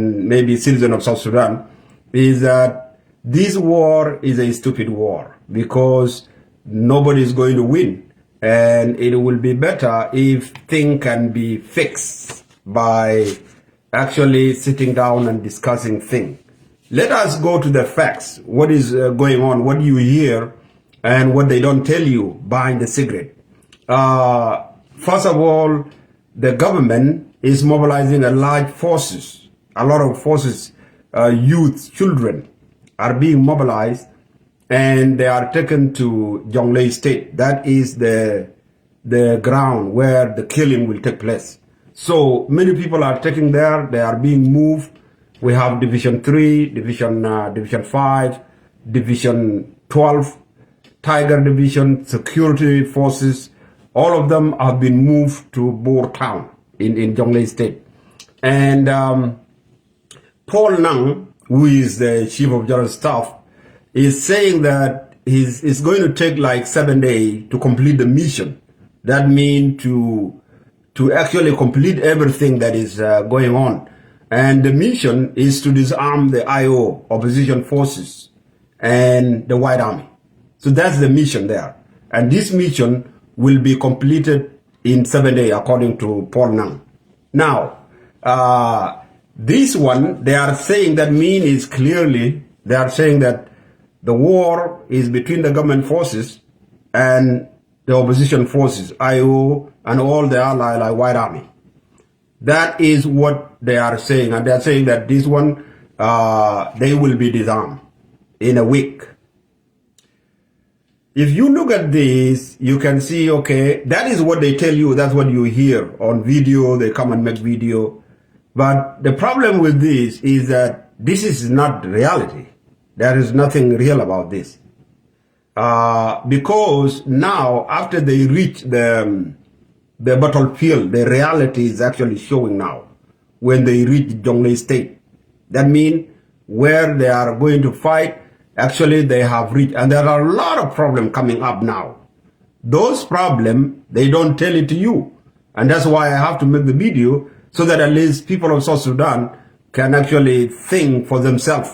maybe citizen of South Sudan, is that this war is a stupid war because nobody is going to win. And it will be better if things can be fixed by actually sitting down and discussing things. Let us go to the facts. What is going on, what you hear, and what they don't tell you behind the cigarette. First of all, the government is mobilizing a large forces. A lot of forces, youth, children are being mobilized, and they are taken to Jonglei State. That is the ground where the killing will take place. So many people are taken there. They are being moved. We have Division 3, Division 5, Division 12, Tiger Division, security forces. All of them have been moved to Bor Town in Jonglei State. And Paul Nang, who is the Chief of General Staff, is saying that it's going to take like 7 days to complete the mission. That means to actually complete everything that is going on. And the mission is to disarm the IO, opposition forces, and the White Army. So that's the mission there. And this mission will be completed in 7 days, according to Paul Nang. Now, this one, they are saying that means clearly, they are saying that the war is between the government forces and the opposition forces, IO, and all the allies like White Army. That is what they are saying. And they are saying that this one, they will be disarmed in a week. If you look at this, you can see, okay, that is what they tell you. That's what you hear on video. They come and make video. But the problem with this is that this is not reality. There is nothing real about this. Because now, after they reach the battlefield, the reality is actually showing now when they reach Jonglei State. That means where they are going to fight, actually they have reached. And there are a lot of problems coming up now. Those problems, they don't tell it to you. And that's why I have to make the video so that at least people of South Sudan can actually think for themselves.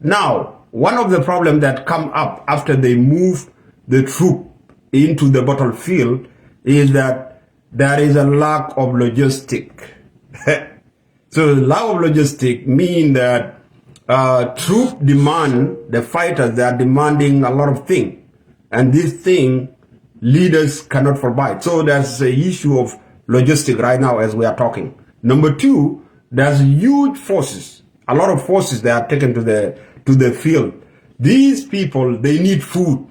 Now, one of the problems that come up after they move the troop into the battlefield is that there is a lack of logistic. So lack of logistic means that troop demand, the fighters, they are demanding a lot of things. And this thing, leaders cannot provide. So there's an issue of logistic right now as we are talking. Number two, there's huge forces. A lot of forces that are taken to the field. These people, they need food.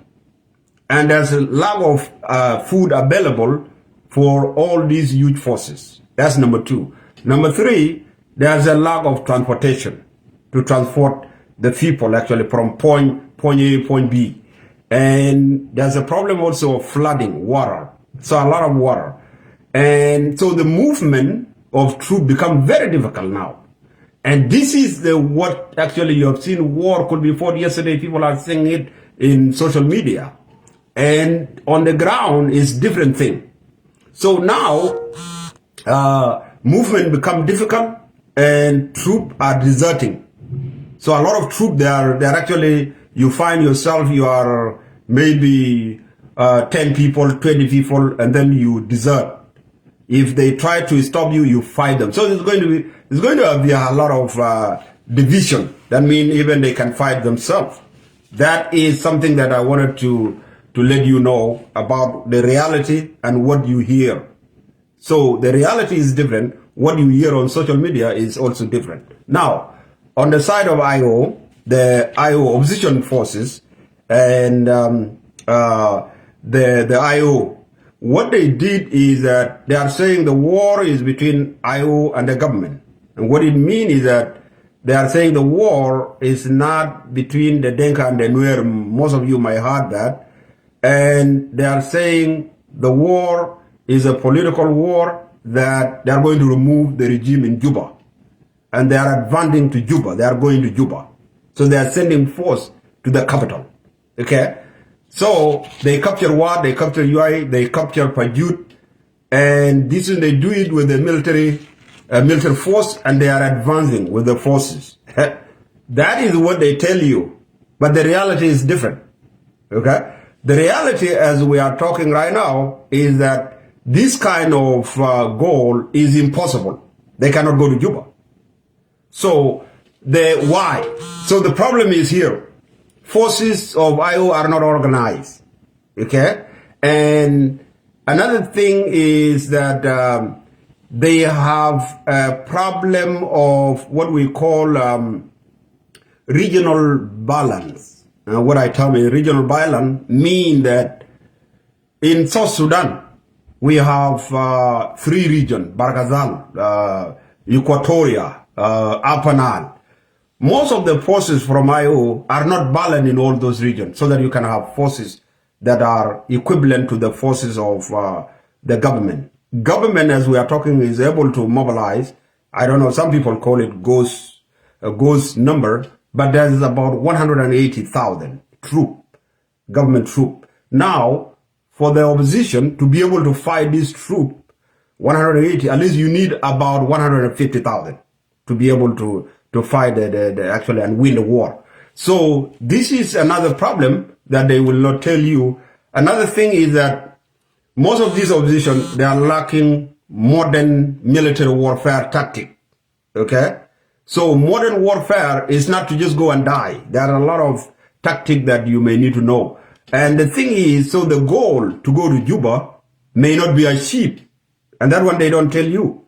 And there's a lack of food available for all these huge forces. That's number two. Number three, there's a lack of transportation to transport the people actually from point A, point B. And there's a problem also of flooding, water. So a lot of water. And so the movement of troops become very difficult now. And this is what actually you have seen war could be fought yesterday. People are saying it in social media. And on the ground is different thing. So now, movement become difficult and troops are deserting. So a lot of troops, they're actually, you find yourself, you are maybe 10 people, 20 people, and then you desert. If they try to stop you, you fight them. So there's going to be a lot of division. That means even they can fight themselves. That is something that I wanted to let you know about the reality and what you hear. So the reality is different. What you hear on social media is also different. Now, on the side of IO, the IO opposition forces and the IO, what they did is that they are saying the war is between IO and the government. And what it means is that they are saying the war is not between the Denka and the Nuer. Most of you might have heard that. And they are saying the war is a political war, that they are going to remove the regime in Juba. And they are advancing to Juba. They are going to Juba. So they are sending force to the capital. Okay? So they capture Wad, they capture UI, they capture Pajut, and this is they do it with the military military force and they are advancing with the forces. That is what they tell you. But the reality is different. Okay? The reality as we are talking right now is that this kind of goal is impossible. They cannot go to Juba. So why? So the problem is here. Forces of IO are not organized. Okay? And another thing is that they have a problem of what we call regional balance. What I tell me, regional balance mean that in South Sudan, we have three regions, Barghazal, Equatoria, Upper Nile. Most of the forces from IO are not balanced in all those regions so that you can have forces that are equivalent to the forces of the government. Government, as we are talking, is able to mobilize. I don't know, some people call it ghost number, but there's about 180,000 government troop. Now, for the opposition to be able to fight this troop, 180, at least you need about 150,000 to be able to fight actually and win the war. So this is another problem that they will not tell you. Another thing is that most of these opposition, they are lacking modern military warfare tactic. Okay? So modern warfare is not to just go and die. There are a lot of tactics that you may need to know. And the thing is, so the goal to go to Juba may not be achieved. And that one they don't tell you.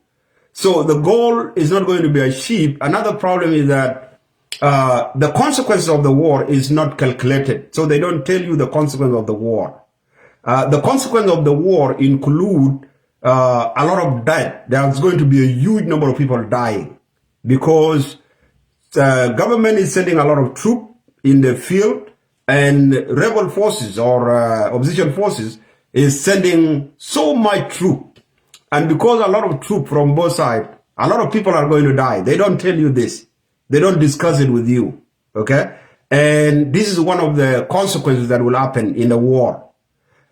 So the goal is not going to be achieved. Another problem is that the consequences of the war is not calculated. So they don't tell you the consequence of the war. The consequence of the war include a lot of death. There's going to be a huge number of people dying because the government is sending a lot of troops in the field and rebel forces or opposition forces is sending so much troop. And because a lot of troops from both sides, a lot of people are going to die. They don't tell you this. They don't discuss it with you. Okay? And this is one of the consequences that will happen in the war.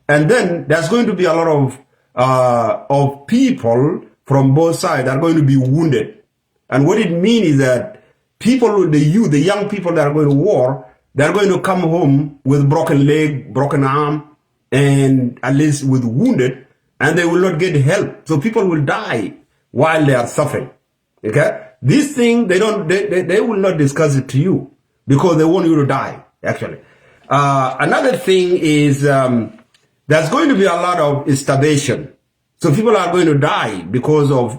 And then there's going to be a lot of people from both sides that are going to be wounded. And what it means is that people, the youth, the young people that are going to war, they're going to come home with broken leg, broken arm, and at least with wounded, and they will not get help. So people will die while they are suffering. Okay? This thing, they will not discuss it to you because they want you to die, actually. Another thing is there's going to be a lot of starvation. So people are going to die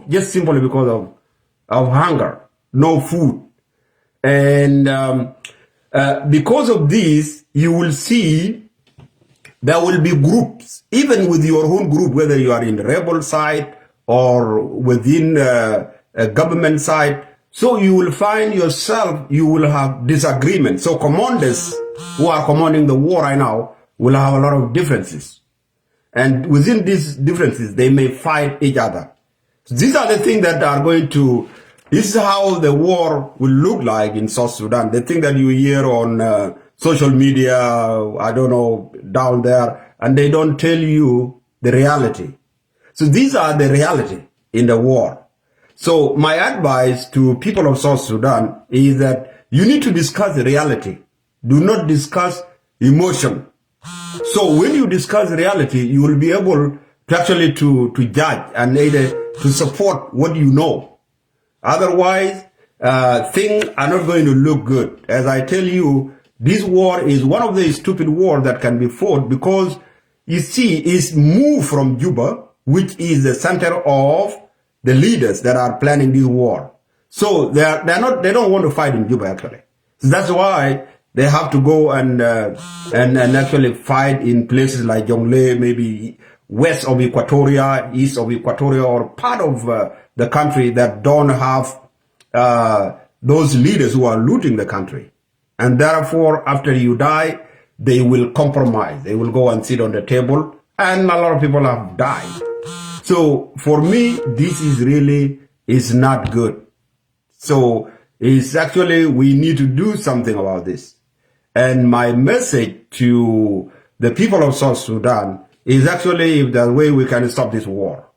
just simply because of hunger, no food. And because of this, you will see there will be groups, even with your own group, whether you are in the rebel side or within a government side. So you will find yourself, you will have disagreement. So commanders who are commanding the war right now will have a lot of differences. And within these differences, they may fight each other. So these are the things that are going to, this is how the war will look like in South Sudan. The thing that you hear on social media, I don't know, down there, and they don't tell you the reality. So these are the reality in the war. So my advice to people of South Sudan is that you need to discuss the reality. Do not discuss emotion. So when you discuss reality, you will be able to actually to judge and either to support what you know. Otherwise, things are not going to look good. As I tell you, this war is one of the stupid wars that can be fought because, you see, it's moved from Juba, which is the center of the leaders that are planning this war. So they don't want to fight in Juba, actually. So that's why they have to go and actually fight in places like Jonglei, maybe west of Equatoria, east of Equatoria, or part of the country that don't have those leaders who are looting the country. And therefore, after you die, they will compromise. They will go and sit on the table, and a lot of people have died. So for me, this is not good. So it's actually, we need to do something about this. And my message to the people of South Sudan is actually the way we can stop this war.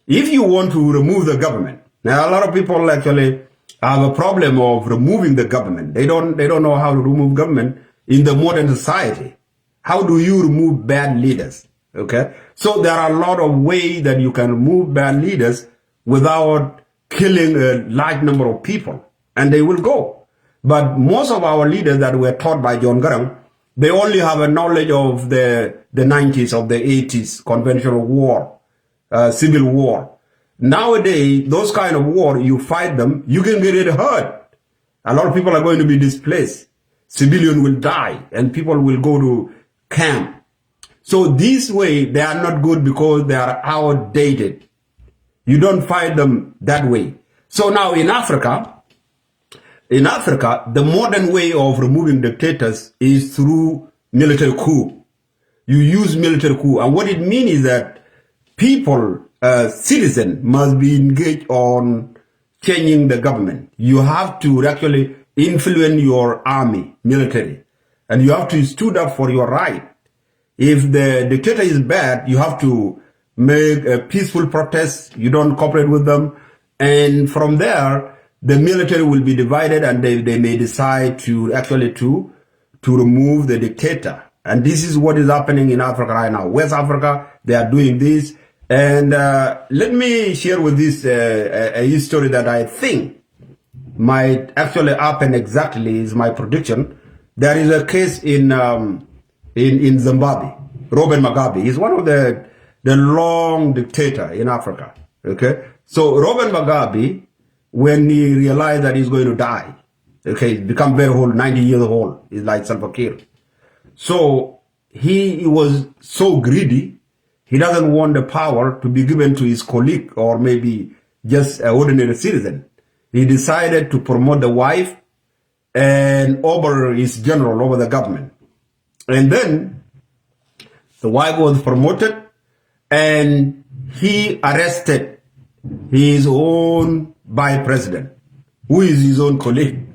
If you want to remove the government, Now, a lot of people actually have a problem of removing the government. They don't know how to remove government in the modern society. How do you remove bad leaders? Okay, so there are a lot of ways that you can remove bad leaders without killing a large number of people, and they will go. But most of our leaders that were taught by John Garang, they only have a knowledge of the 90s, of the 80s, conventional war, civil war. Nowadays, those kind of war, you fight them, you can get it hurt. A lot of people are going to be displaced. Civilians will die, and people will go to camp. So this way, they are not good because they are outdated. You don't fight them that way. So now in Africa, the modern way of removing dictators is through military coup. You use military coup. And what it means is that people, citizens, must be engaged on changing the government. You have to actually influence your army, military. And you have to stood up for your right. If the dictator is bad, you have to make a peaceful protest. You don't cooperate with them. And from there, the military will be divided, and they may decide to actually to remove the dictator. And this is what is happening in Africa right now. West Africa, they are doing this. And let me share with this a history that I think might actually happen exactly, is my prediction. There is a case in Zimbabwe. Robert Mugabe is one of the long dictator in Africa. Okay, so Robert Mugabe, when he realized that he's going to die, okay, he's become very old, 90 years old, he's like Salva Kiir. So he was so greedy, he doesn't want the power to be given to his colleague or maybe just an ordinary citizen. He decided to promote the wife and over his general, over the government. And then the wife was promoted, and he arrested his own vice president, who is his own colleague.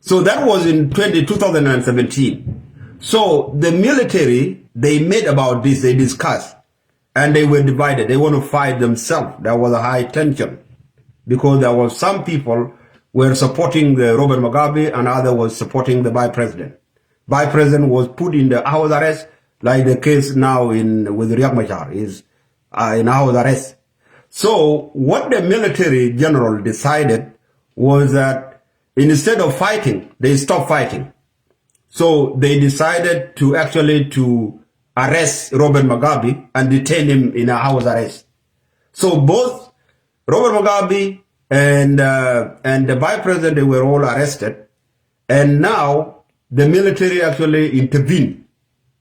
So that was in 2017. So the military, they made about this, they discussed, and they were divided. They want to fight themselves. There was a high tension because there was some people were supporting the Robert Mugabe and others was supporting the vice president. Vice president was put in the house arrest, like the case now with Riek Machar is in house arrest. So what the military general decided was that instead of fighting, they stopped fighting. So they decided to actually to arrest Robert Mugabe and detain him in a house arrest. So both Robert Mugabe and the vice president, they were all arrested. And now the military actually intervened,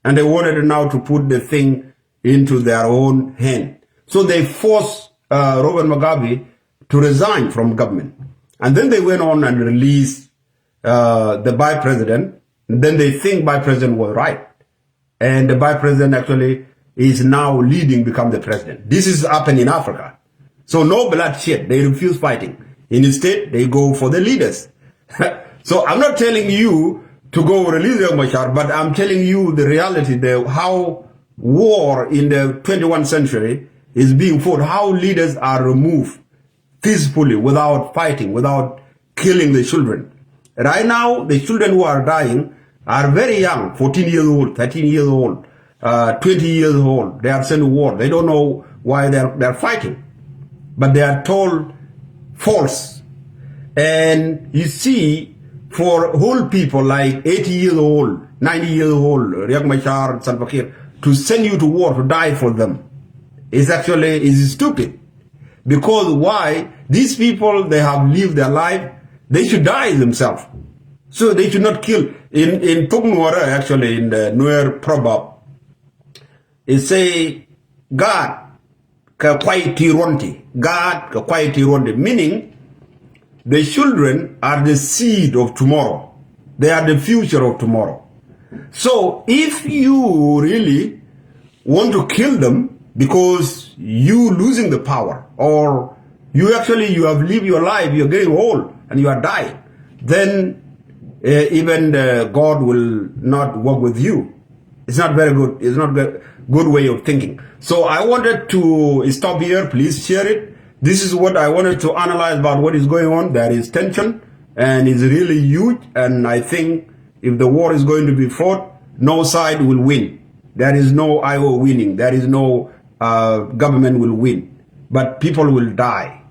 and they wanted now to put the thing into their own hand. So they forced Robert Mugabe to resign from government. And then they went on and released the vice president. And then they think vice president was right. And the vice president actually is now leading, become the president. This is happening in Africa. So no bloodshed. They refuse fighting. Instead, they go for the leaders. So I'm not telling you to go release Riek Machar, but I'm telling you the reality, how war in the 21st century is being fought, how leaders are removed peacefully without fighting, without killing the children. Right now, the children who are dying are very young, 14 years old, 13 years old, 20 years old. They are sent to war. They don't know why they're fighting, but they are told false. And you see, for old people like 80 years old, 90 years old, Riek Machar, Salva Kiir, to send you to war to die for them is stupid. Because why? These people, they have lived their life, they should die themselves. So they should not kill. In Tugnuara, actually, in the Nuer proverb, it say, God, ka kwai tironti. God, ka kwai tironti. Meaning, the children are the seed of tomorrow. They are the future of tomorrow. So if you really want to kill them because you losing the power, or you have lived your life, you're getting old and you are dying, then even God will not work with you. It's not very good. It's not a good way of thinking. So I wanted to stop here. Please share it. This is what I wanted to analyze about what is going on. There is tension, and it's really huge. And I think if the war is going to be fought, no side will win. There is no IO winning. There is no government will win. But people will die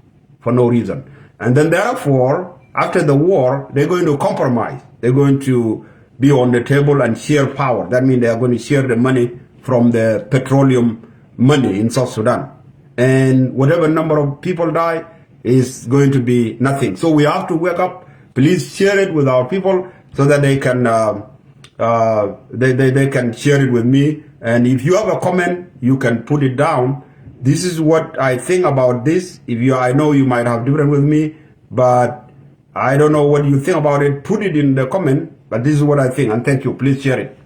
for no reason. And then therefore, after the war, they're going to compromise. They're going to be on the table and share power. That means they are going to share the money from the petroleum money in South Sudan. And whatever number of people die is going to be nothing. So we have to wake up. Please share it with our people so that they can they can share it with me. And if you have a comment, you can put it down. This is what I think about this. I know you might have different with me, but I don't know what you think about it. Put it in the comment. But this is what I think. And thank you. Please share it.